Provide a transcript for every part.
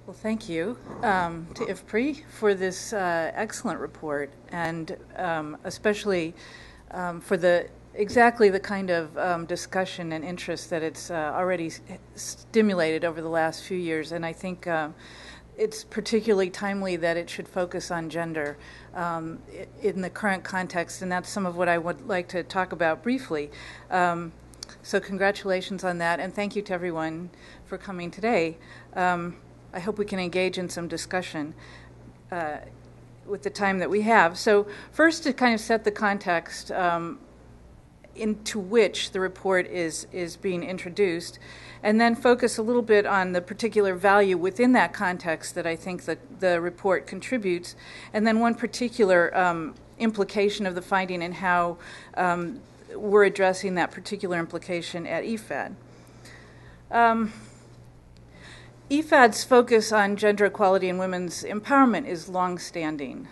Well, thank you to IFPRI for this excellent report, and especially for exactly the kind of discussion and interest that it's already stimulated over the last few years. And I think it's particularly timely that it should focus on gender in the current context, and that's some of what I would like to talk about briefly. So congratulations on that, and thank you to everyone for coming today. I hope we can engage in some discussion with the time that we have. So first, to kind of set the context into which the report is being introduced, and then focus a little bit on the particular value within that context that I think that the report contributes, and then one particular implication of the finding and how we're addressing that particular implication at IFAD. IFAD's focus on gender equality and women's empowerment is longstanding.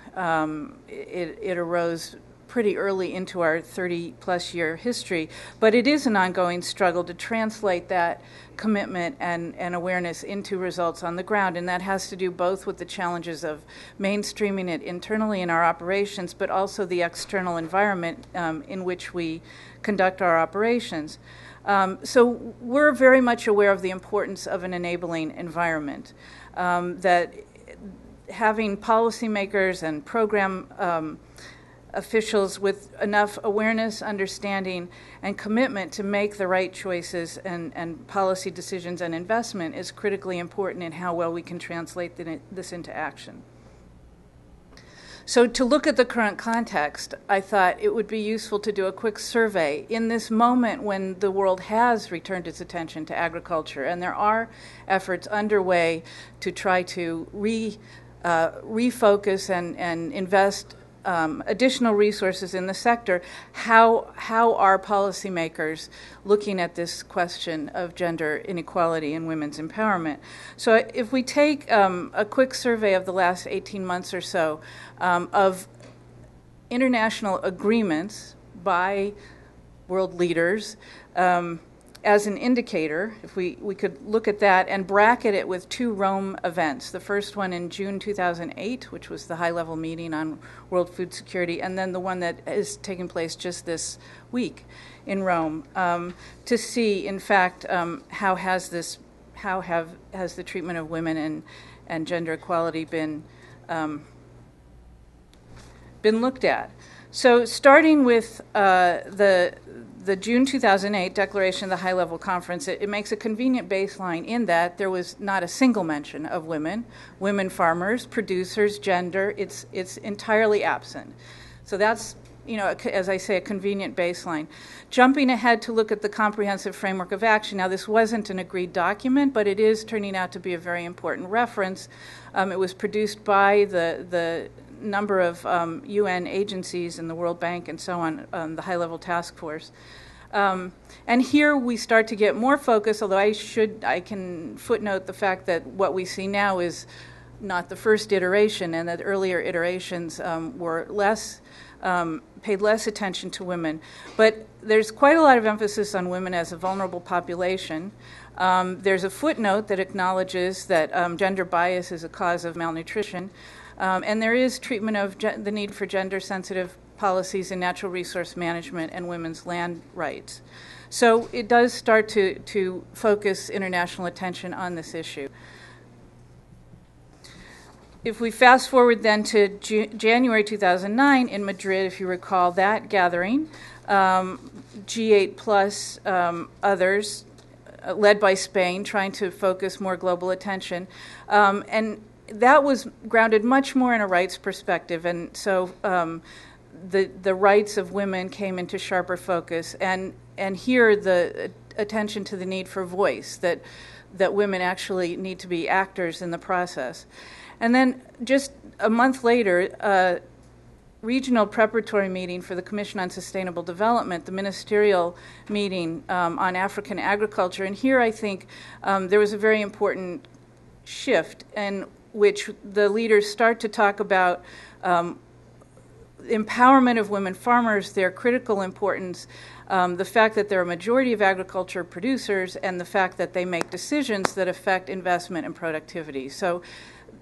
It arose pretty early into our 30-plus year history, but it is an ongoing struggle to translate that commitment and awareness into results on the ground, and that has to do both with the challenges of mainstreaming it internally in our operations, but also the external environment in which we conduct our operations. So we're very much aware of the importance of an enabling environment, that having policymakers and program officials with enough awareness, understanding, and commitment to make the right choices and policy decisions and investment is critically important in how well we can translate this into action. So to look at the current context, I thought it would be useful to do a quick survey in this moment when the world has returned its attention to agriculture, and there are efforts underway to try to refocus and invest additional resources in the sector. How are policymakers looking at this question of gender inequality and women's empowerment? So if we take a quick survey of the last 18 months or so of international agreements by world leaders as an indicator, if we could look at that and bracket it with two Rome events. The first one in June 2008, which was the high-level meeting on world food security, and then the one that is taking place just this week in Rome, to see, in fact, how has the treatment of women and gender equality been looked at. So starting with the June 2008 declaration of the high-level conference, it makes a convenient baseline in that there was not a single mention of women farmers, producers, gender. It's entirely absent. So that's, as I say, a convenient baseline. Jumping ahead to look at the comprehensive framework of action. Now, this wasn't an agreed document, but it is turning out to be a very important reference. It was produced by the number of UN agencies and the World Bank and so on, the high-level task force. And here we start to get more focus, although I can footnote the fact that what we see now is not the first iteration, and that earlier iterations were paid less attention to women. But there's quite a lot of emphasis on women as a vulnerable population. There's a footnote that acknowledges that gender bias is a cause of malnutrition. And there is treatment of the need for gender-sensitive policies in natural resource management and women's land rights. So it does start to focus international attention on this issue. If we fast forward then to January 2009 in Madrid, if you recall that gathering, G8 plus others, led by Spain, trying to focus more global attention. And that was grounded much more in a rights perspective, and so the rights of women came into sharper focus, and here the attention to the need for voice, that women actually need to be actors in the process. And then just a month later, a regional preparatory meeting for the Commission on Sustainable Development, the ministerial meeting on African agriculture, and here I think there was a very important shift in which the leaders start to talk about empowerment of women farmers, their critical importance, the fact that they're a majority of agriculture producers, and the fact that they make decisions that affect investment and productivity. So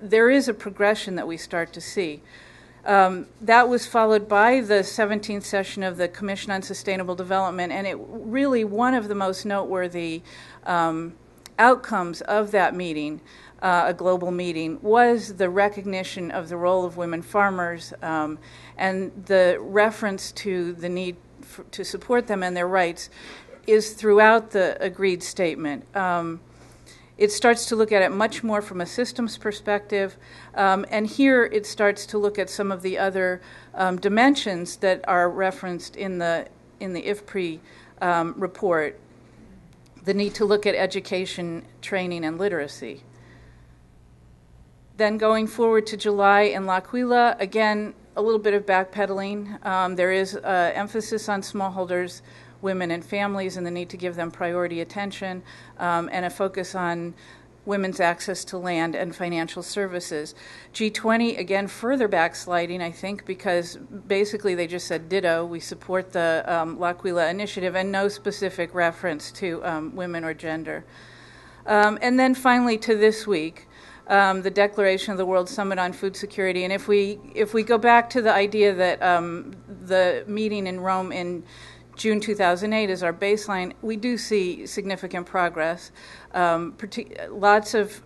there is a progression that we start to see. That was followed by the 17th session of the Commission on Sustainable Development, and it really one of the most noteworthy outcomes of that meeting, a global meeting, was the recognition of the role of women farmers and the reference to the need to support them and their rights is throughout the agreed statement. It starts to look at it much more from a systems perspective, and here it starts to look at some of the other dimensions that are referenced in the IFPRI report. The need to look at education, training, and literacy. Then going forward to July in L'Aquila, again, a little bit of backpedaling. There is emphasis on smallholders, women, and families, and the need to give them priority attention, and a focus on women's access to land and financial services. G20, again, further backsliding, I think, because basically they just said ditto, we support the L'Aquila initiative, and no specific reference to women or gender. And then finally to this week, the declaration of the World Summit on Food Security. And if we go back to the idea that the meeting in Rome in June 2008 is our baseline, we do see significant progress. Lots of,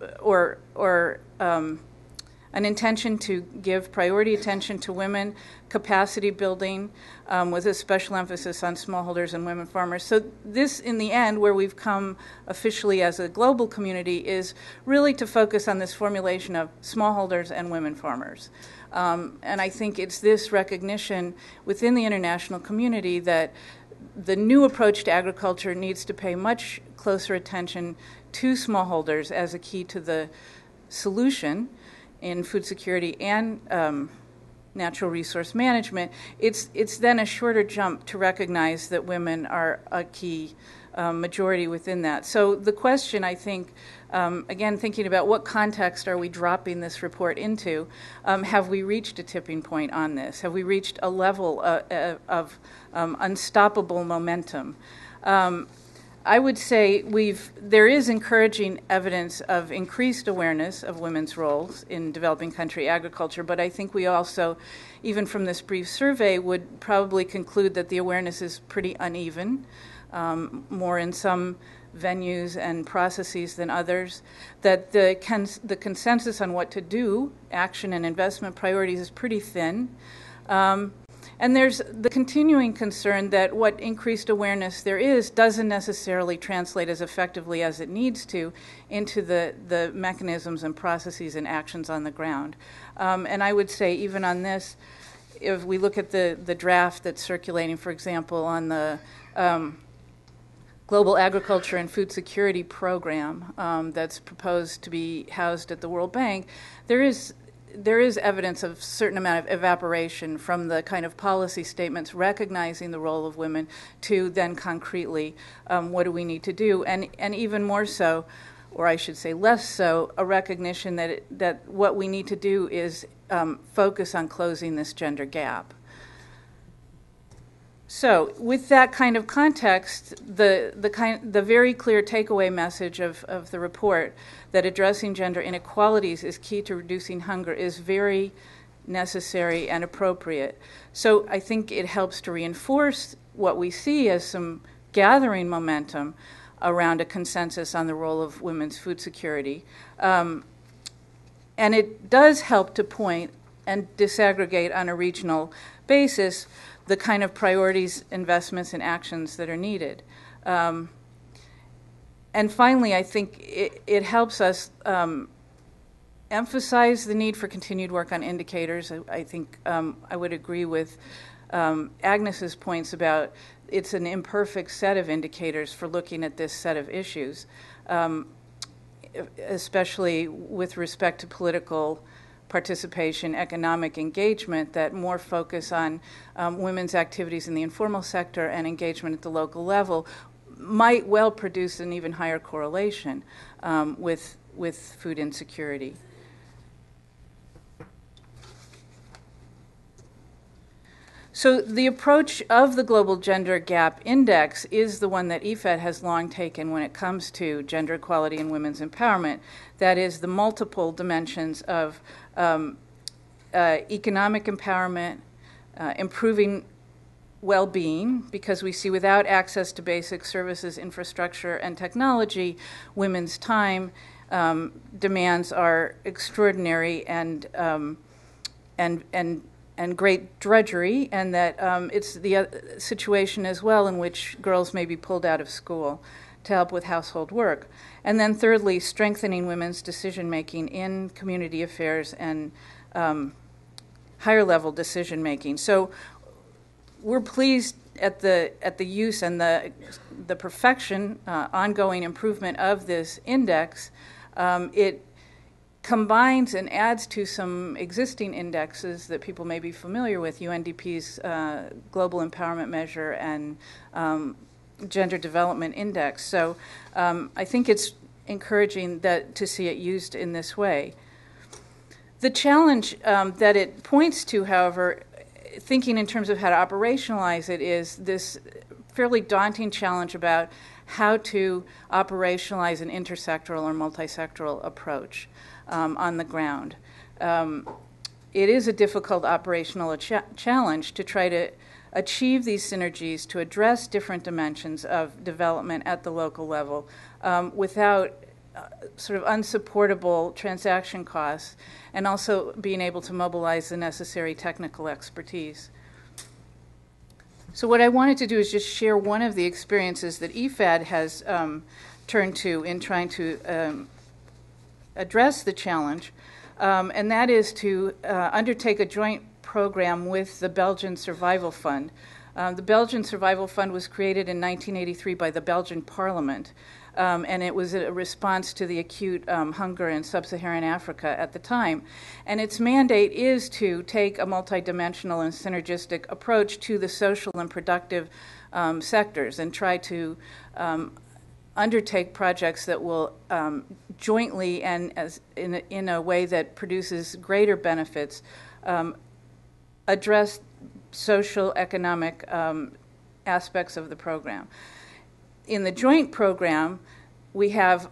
an intention to give priority attention to women, capacity building, with a special emphasis on smallholders and women farmers. So this, in the end, where we've come officially as a global community, is really to focus on this formulation of smallholders and women farmers. And I think it's this recognition within the international community that the new approach to agriculture needs to pay much closer attention to smallholders as a key to the solution in food security and natural resource management. It's then a shorter jump to recognize that women are a key majority within that. So the question, I think, again, thinking about what context are we dropping this report into, have we reached a tipping point on this? Have we reached a level of unstoppable momentum? I would say there is encouraging evidence of increased awareness of women's roles in developing country agriculture, but I think we also, even from this brief survey, would probably conclude that the awareness is pretty uneven, more in some venues and processes than others, that the consensus on what to do, action and investment priorities, is pretty thin. And there's the continuing concern that what increased awareness there is doesn't necessarily translate as effectively as it needs to into the mechanisms and processes and actions on the ground. And I would say even on this, if we look at the draft that's circulating, for example, on the Global Agriculture and Food Security Program that's proposed to be housed at the World Bank, there is evidence of a certain amount of evaporation from the kind of policy statements recognizing the role of women to then concretely what do we need to do, and even more so, or I should say less so, a recognition that what we need to do is focus on closing this gender gap. So, with that kind of context, the very clear takeaway message of the report that addressing gender inequalities is key to reducing hunger is very necessary and appropriate. So, I think it helps to reinforce what we see as some gathering momentum around a consensus on the role of women's food security. And it does help to point and disaggregate on a regional basis the kind of priorities, investments, and actions that are needed. And finally, I think it helps us emphasize the need for continued work on indicators. I think I would agree with Agnes's points about it's an imperfect set of indicators for looking at this set of issues, especially with respect to political participation, economic engagement, that more focus on women's activities in the informal sector and engagement at the local level might well produce an even higher correlation with food insecurity. So the approach of the Global Gender Gap Index is the one that IFAD has long taken when it comes to gender equality and women's empowerment. That is the multiple dimensions of economic empowerment, improving well-being, because we see without access to basic services, infrastructure, and technology, women's time demands are extraordinary and great drudgery, and that it's the situation as well in which girls may be pulled out of school to help with household work. And then thirdly, strengthening women's decision-making in community affairs and higher-level decision-making. So we're pleased at the use and the perfection, ongoing improvement of this index. It combines and adds to some existing indexes that people may be familiar with, UNDP's Global Empowerment Measure and Gender Development Index. So I think it's encouraging to see it used in this way. The challenge that it points to, however, thinking in terms of how to operationalize it, is this fairly daunting challenge about how to operationalize an intersectoral or multisectoral approach on the ground. It is a difficult operational challenge to try to achieve these synergies, to address different dimensions of development at the local level without sort of unsupportable transaction costs, and also being able to mobilize the necessary technical expertise. So what I wanted to do is just share one of the experiences that IFAD has turned to in trying to address the challenge, and that is to undertake a joint program with the Belgian Survival Fund. The Belgian Survival Fund was created in 1983 by the Belgian Parliament, and it was a response to the acute hunger in sub-Saharan Africa at the time. And its mandate is to take a multidimensional and synergistic approach to the social and productive sectors and try to undertake projects that will jointly and in a way that produces greater benefits address social, economic aspects of the program. In the joint program, we have,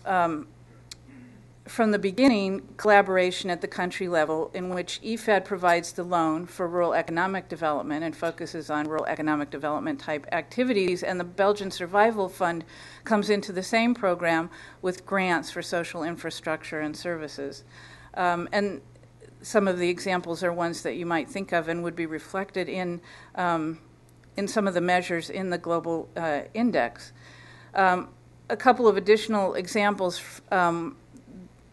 from the beginning, collaboration at the country level in which IFAD provides the loan for rural economic development and focuses on rural economic development type activities, and the Belgian Survival Fund comes into the same program with grants for social infrastructure and services. And some of the examples are ones that you might think of and would be reflected in some of the measures in the global index. A couple of additional examples.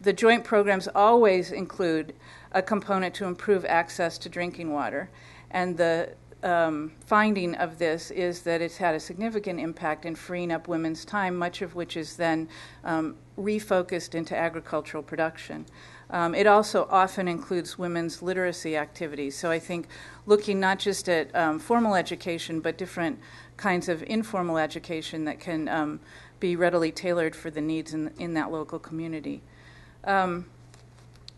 The joint programs always include a component to improve access to drinking water, and the finding of this is that it's had a significant impact in freeing up women's time, much of which is then refocused into agricultural production. It also often includes women's literacy activities. So I think looking not just at formal education, but different kinds of informal education that can be readily tailored for the needs in that local community.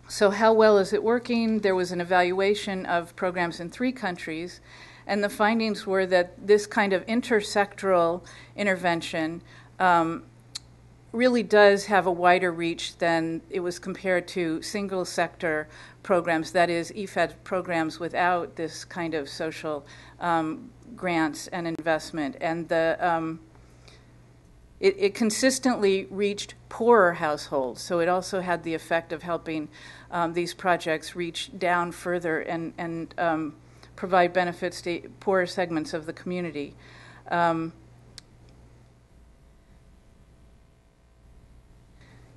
So how well is it working? There was an evaluation of programs in 3 countries, and the findings were that this kind of intersectoral intervention really does have a wider reach than it was compared to single sector programs, that is, IFAD programs without this kind of social grants and investment. And it consistently reached poorer households, so it also had the effect of helping these projects reach down further and provide benefits to poorer segments of the community.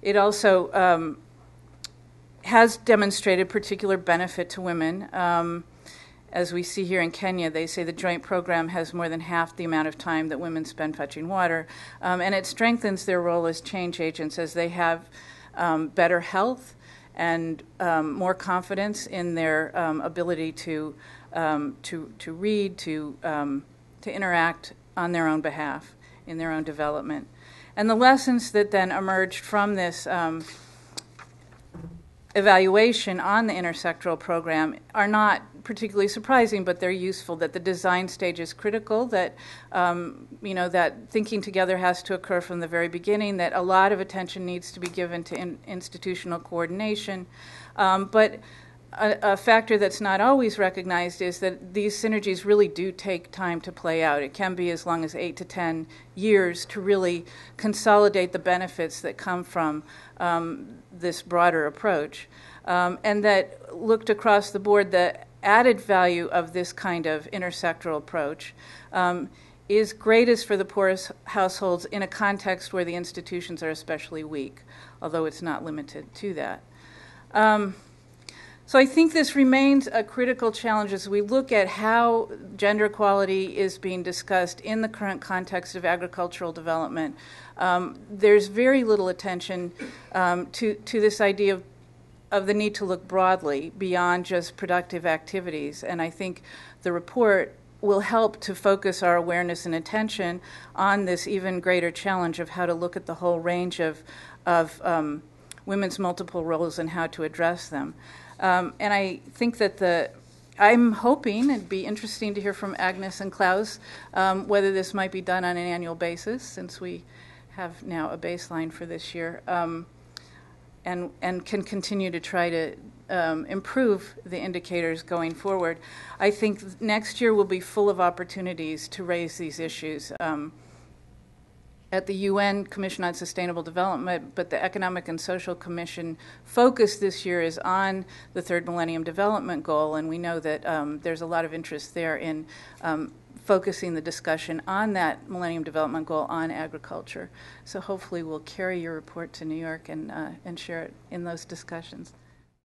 It also has demonstrated particular benefit to women. As we see here in Kenya, they say the joint program has more than half the amount of time that women spend fetching water, and it strengthens their role as change agents as they have better health and more confidence in their ability to read, to interact on their own behalf in their own development. And the lessons that then emerged from this evaluation on the intersectoral program are not particularly surprising, but they're useful, that the design stage is critical, that that thinking together has to occur from the very beginning, that a lot of attention needs to be given to institutional coordination. But a factor that's not always recognized is that these synergies really do take time to play out. It can be as long as 8 to 10 years to really consolidate the benefits that come from this broader approach. And that looked across the board, the added value of this kind of intersectoral approach is greatest for the poorest households in a context where the institutions are especially weak, although it's not limited to that. So I think this remains a critical challenge as we look at how gender equality is being discussed in the current context of agricultural development. There's very little attention to this idea of the need to look broadly beyond just productive activities. And I think the report will help to focus our awareness and attention on this even greater challenge of how to look at the whole range of women's multiple roles and how to address them. And I think that I'm hoping, it'd be interesting to hear from Agnes and Klaus, whether this might be done on an annual basis, since we have now a baseline for this year, and can continue to try to improve the indicators going forward. I think next year will be full of opportunities to raise these issues. At the UN Commission on Sustainable Development, but the Economic and Social Commission focus this year is on the Third Millennium Development Goal, and we know that there's a lot of interest there in focusing the discussion on that Millennium Development Goal on agriculture. So hopefully we'll carry your report to New York and share it in those discussions.